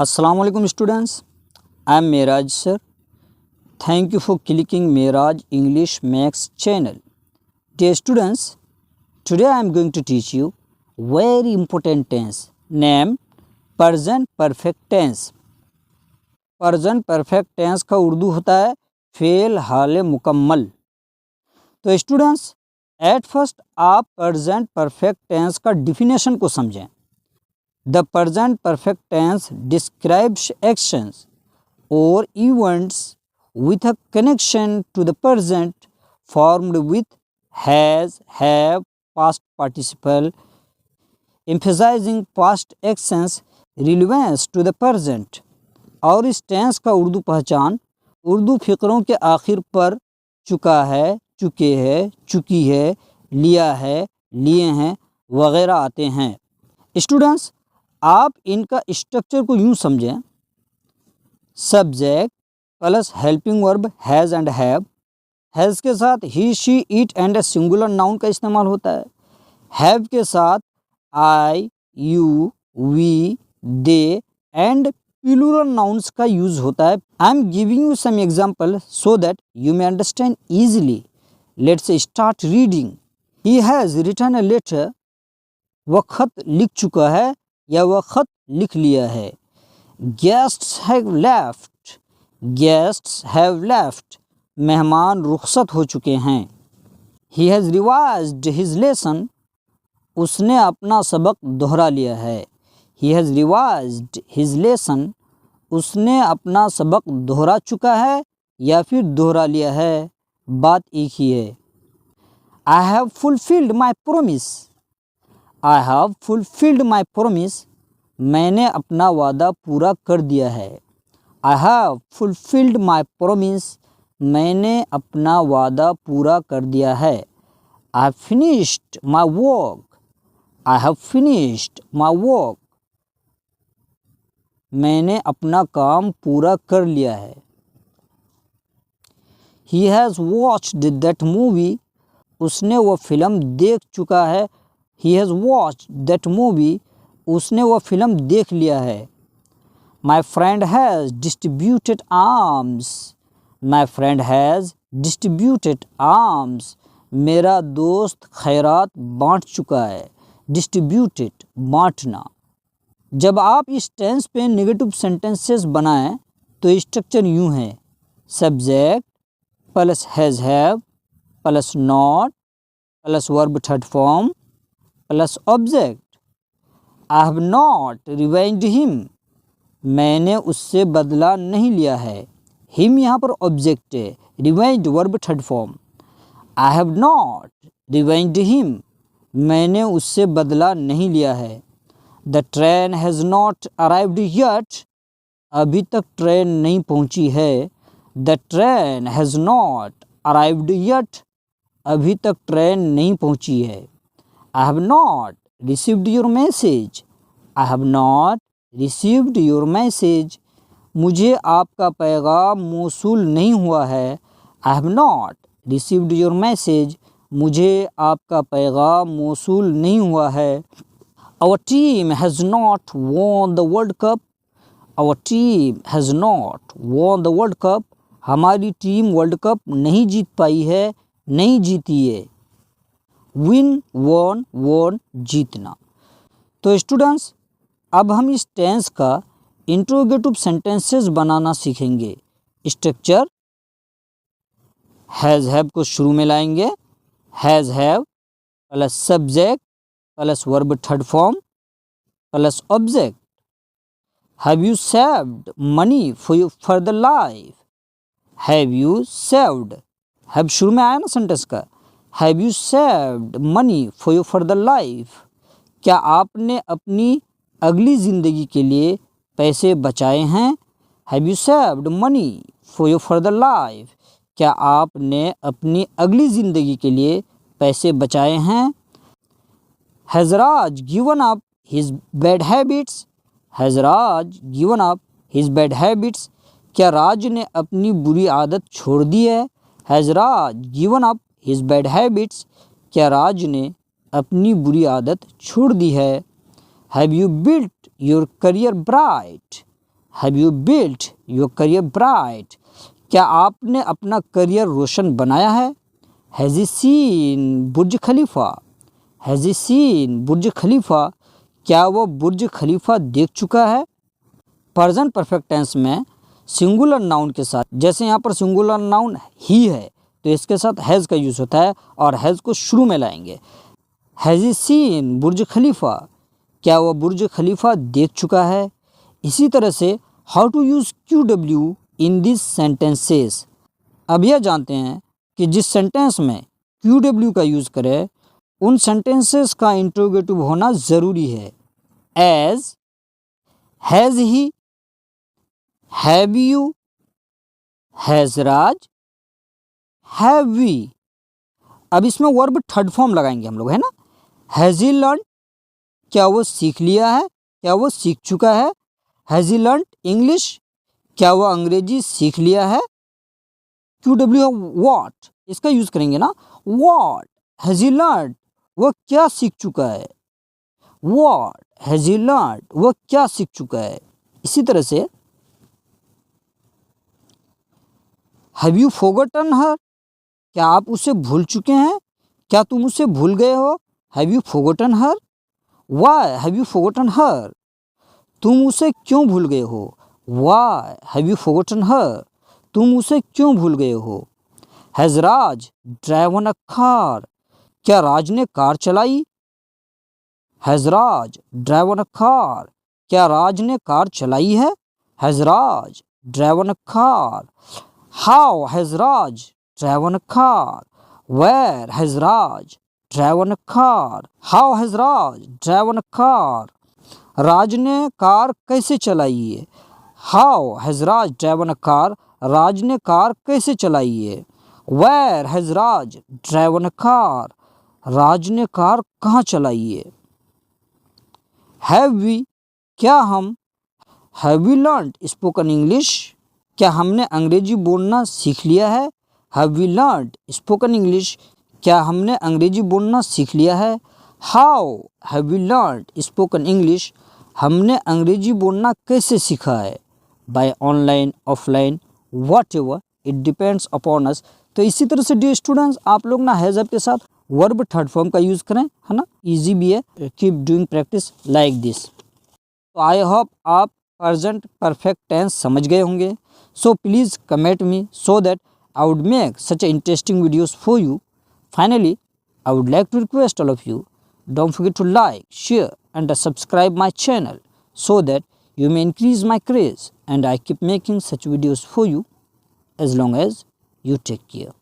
Assalamualaikum students, I am Miraj sir. Thank you for clicking Miraj English Max channel. Dear students, today I am going to teach you very important tense named present perfect tense. present perfect tense का उर्दू होता है fail हाल मुकम्मल। तो students at first आप present perfect tense का definition को समझें। The present perfect tense describes actions or events with a connection to the present formed with has, have, past participle, emphasizing past actions relevance to the present। और इस tense का उर्दू पहचान उर्दू फिक्रों के आखिर पर चुका है, चुके हैं, चुकी है, लिया है, लिए हैं वगैरह आते हैं। स्टूडेंट्स आप इनका स्ट्रक्चर को यूँ समझें, subject plus helping verb has and have. Has के साथ he, she, it and a singular noun का इस्तेमाल होता है। हैव के साथ I, you, we, they and plural nouns का यूज़ होता है। I am giving you some example so that you may understand easily. Let's start reading. He has written a letter, वह खत लिख चुका है या वह खत लिख लिया है। Guests have left, guests have left, मेहमान रुखसत हो चुके हैं। He has revised his lesson, उसने अपना सबक दोहरा लिया है। He has revised his lesson, उसने अपना सबक दोहरा चुका है या फिर दोहरा लिया है, बात एक ही है। I have fulfilled my promise, I have fulfilled my promise, मैंने अपना वादा पूरा कर दिया है। I have fulfilled my promise, मैंने अपना वादा पूरा कर दिया है। I have finished my work, I have finished my work, मैंने अपना काम पूरा कर लिया है। He has watched that movie, उसने वह फिल्म देख चुका है। He has watched that movie, उसने वह फिल्म देख लिया है। My friend has distributed arms, my friend has distributed arms, मेरा दोस्त खैरात बांट चुका है। डिस्ट्रीब्यूटेड बांटना। जब आप इस टेंस पे नेगेटिव सेंटेंसेस बनाएं तो स्ट्रक्चर यूँ है, subject plus has have plus not plus verb third form plus object. I have not revenged him, मैंने उससे बदला नहीं लिया है। हिम यहाँ पर ऑब्जेक्ट है, revenged verb third form. I have not revenged him, मैंने उससे बदला नहीं लिया है। The train has not arrived yet, अभी तक ट्रेन नहीं पहुँची है। The train has not arrived yet, अभी तक ट्रेन नहीं पहुँची है। I have not received your message, I have not received your message, मुझे आपका पैगाम मौसूल नहीं हुआ है। I have not received your message, मुझे आपका पैगाम मौसूल नहीं हुआ है। Our team has not won the world cup, our team has not won the world cup, हमारी टीम वर्ल्ड कप नहीं जीत पाई है, नहीं जीती है। विन, वॉन, वॉन जीतना। तो स्टूडेंट्स अब हम इस टेंस का इंट्रोगेटिव सेंटेंसेस बनाना सीखेंगे। स्ट्रक्चर हैज़ हैव को शुरू में लाएंगे, has have plus subject plus verb third form plus object. Have you saved money for the life, have you saved, have शुरू में आया ना सेंटेंस का। Have you saved money for the life, क्या आपने अपनी अगली ज़िंदगी के लिए पैसे बचाए हैं। Have you saved money for the life, क्या आपने अपनी अगली ज़िंदगी के लिए पैसे बचाए हैं। Has Raj given up his bad habits, has Raj given up his bad habits, क्या राज ने अपनी बुरी आदत छोड़ दी है। Has Raj given up his bad habits, क्या राज ने अपनी बुरी आदत छोड़ दी है। Have you built your career bright, have you built your career bright, क्या आपने अपना करियर रोशन बनाया है। Has he seen Burj Khalifa, has he seen Burj खलीफा, क्या वो बुर्ज खलीफा देख चुका है। प्रेजेंट परफेक्ट टेंस में सिंगुलर नाउन के साथ, जैसे यहाँ पर सिंगुलर नाउन ही है तो इसके साथ हैज़ का यूज़ होता है और हैज़ को शुरू में लाएंगे। हैज़ ही सीन बुर्ज खलीफा, क्या वह बुर्ज खलीफा देख चुका है। इसी तरह से हाउ टू यूज़ QW इन दिस सेंटेंसेस। अब यह जानते हैं कि जिस सेंटेंस में QW का यूज़ करें उन सेंटेंसेस का इंट्रोगेटिव होना ज़रूरी है। As, has he, have you, has Raj, have we. अब इसमें वर्ब थर्ड फॉर्म लगाएंगे हम लोग, है ना। हैज़ ही लर्न, क्या वो सीख लिया है, क्या वो सीख चुका है। हैज़ ही लर्न इंग्लिश, क्या वो अंग्रेजी सीख लिया है। QW व्हाट, इसका यूज़ करेंगे ना। व्हाट हैज़ ही लर्न, वो क्या सीख चुका है। व्हाट हैज़ ही लर्न, वो क्या सीख चुका है। इसी तरह से हैव यू फॉरगॉटन हर, क्या आप उसे भूल चुके हैं, क्या तुम उसे भूल गए हो। Have you forgotten her, why have you forgotten her, तुम उसे क्यों भूल गए हो। Why have you forgotten her, तुम उसे क्यों भूल गए हो। Has Raj driven a car, क्या राज ने कार चलाई। Has Raj driven a car, क्या राज ने कार चलाई है। Has Raj driven a car. How has Raj driven a car, where has Raj driven a car, how has Raj driven a car, Raj ने कार कैसे चलाई है। How has Raj driven a car, Raj ने कार कैसे चलाई है। Where has Raj driven a car, Raj ने car कहाँ चलाई है। हैव वी, क्या हम। Have we learned spoken English, क्या हमने अंग्रेजी बोलना सीख लिया है। Have we learned spoken English, क्या हमने अंग्रेजी बोलना सीख लिया है। How have we learned spoken English, हमने अंग्रेजी बोलना कैसे सीखा है। By online, offline, whatever, it depends upon us. तो इसी तरह से डियर स्टूडेंट्स, आप लोग ना हैज़ के साथ वर्ब थर्ड फॉर्म का यूज़ करें, है ना। इजी भी है, keep doing practice like this. तो आई होप आप प्रेजेंट परफेक्ट टेंस समझ गए होंगे। So please comment me so that I would make such interesting videos for you. Finally, I would like to request all of you, don't forget to like, share and subscribe my channel so that you may increase my craze and I keep making such videos for you as long as you take care.